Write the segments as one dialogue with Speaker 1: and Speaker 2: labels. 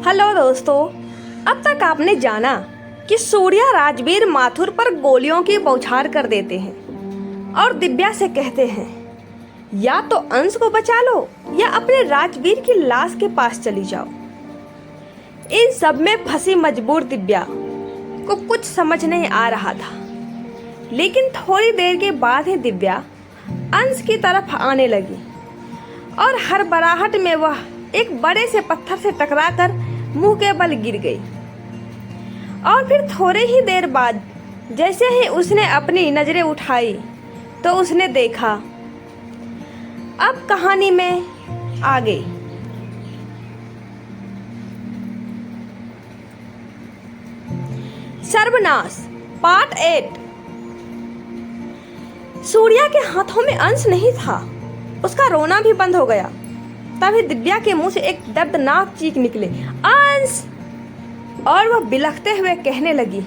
Speaker 1: Hello दोस्तों, अब तक आपने जाना कि सूर्या राजवीर माथुर पर गोलियों की बौछार कर देते हैं और दिव्या से कहते हैं या तो अंश को बचा लो या अपने राजवीर की लाश के पास चली जाओ। इन सब में फंसी मजबूर दिव्या को कुछ समझ नहीं आ रहा था, लेकिन थोड़ी देर के बाद ही दिव्या अंश की तरफ आने लगी और हड़बड़ाहट में वह एक बड़े से पत्थर से टकराकर मुंह के बल गिर गई। और फिर थोड़ी ही देर बाद जैसे ही उसने अपनी नजरें उठाई तो उसने देखा। अब कहानी में आगे सर्वनाश पार्ट 8। सूर्या के हाथों में अंश नहीं था, उसका रोना भी बंद हो गया। तभी दिव्या के मुंह से एक दर्दनाक चीख निकले, अंश! और वह बिलखते हुए कहने लगी,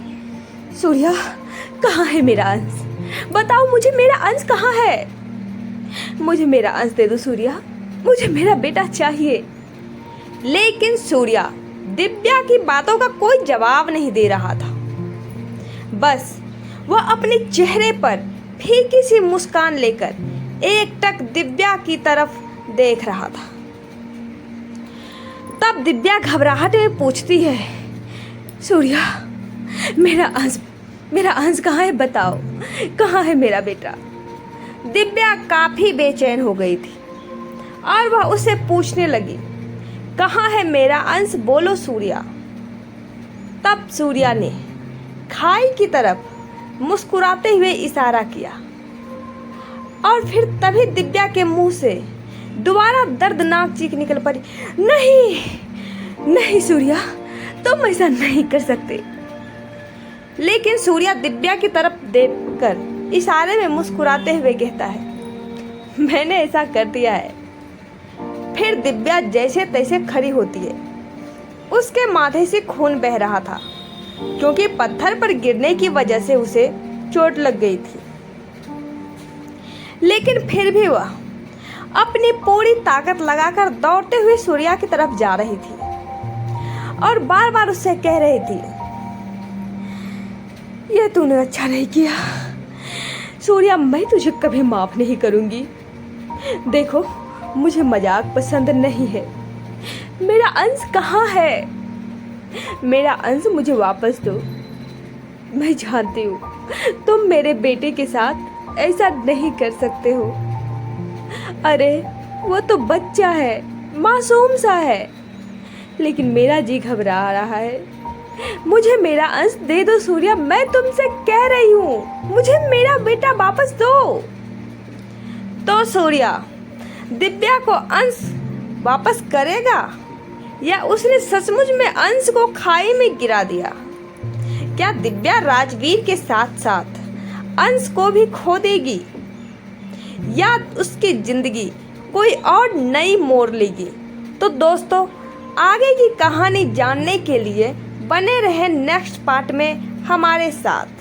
Speaker 1: सूर्या कहाँ है मेरा अंश? बताओ मुझे मेरा अंश कहाँ है? मुझे मेरा अंश दे दो सूर्या, मुझे मेरा बेटा चाहिए। लेकिन सूर्या दिव्या की बातों का कोई जवाब नहीं दे रहा था। बस वह अपने चेहरे पर फीकी सी मुस्कान लेकर एकटक दिव्या की तरफ देख रहा था। तब दिव्या घबराहट में पूछती है, सूर्या मेरा अंश कहाँ है? बताओ कहाँ है मेरा बेटा? दिव्या काफी बेचैन हो गई थी और वह उससे पूछने लगी, कहाँ है मेरा अंश? बोलो सूर्या। तब सूर्या ने खाई की तरफ मुस्कुराते हुए इशारा किया और फिर तभी दिव्या के मुंह से दोबारा दर्दनाक चीख निकल पड़ी, नहीं सूर्या, तुम ऐसा नहीं कर सकते। लेकिन सूर्या दिव्या की तरफ देखकर इशारे में मुस्कुराते हुए कहता है, मैंने ऐसा कर दिया है। फिर दिव्या जैसे तैसे खड़ी होती है। उसके माथे से खून बह रहा था क्योंकि पत्थर पर गिरने की वजह से उसे चोट लग गई थी। लेकिन फिर भी वह अपनी पूरी ताकत लगाकर दौड़ते हुए सूर्या की तरफ जा रही थी और बार बार उससे कह रही थी, यह तूने अच्छा नहीं किया सूर्या, मैं तुझे कभी माफ नहीं करूंगी। देखो मुझे मजाक पसंद नहीं है। मेरा अंश कहाँ है? मेरा अंश मुझे वापस दो। मैं जानती हूँ तुम मेरे बेटे के साथ ऐसा नहीं कर सकते हो। अरे वो तो बच्चा है, मासूम सा है, लेकिन मेरा जी घबरा रहा है। मुझे मेरा अंश दे दो सूर्या, मैं तुमसे कह रही हूँ, मुझे मेरा बेटा वापस दो। तो सूर्या दिव्या को अंश वापस करेगा या उसने सचमुच में अंश को खाई में गिरा दिया? क्या दिव्या राजवीर के साथ साथ अंश को भी खो देगी या उसकी जिंदगी कोई और नई मोड़ लेगी? तो दोस्तों आगे की कहानी जानने के लिए बने रहे नेक्स्ट पार्ट में हमारे साथ।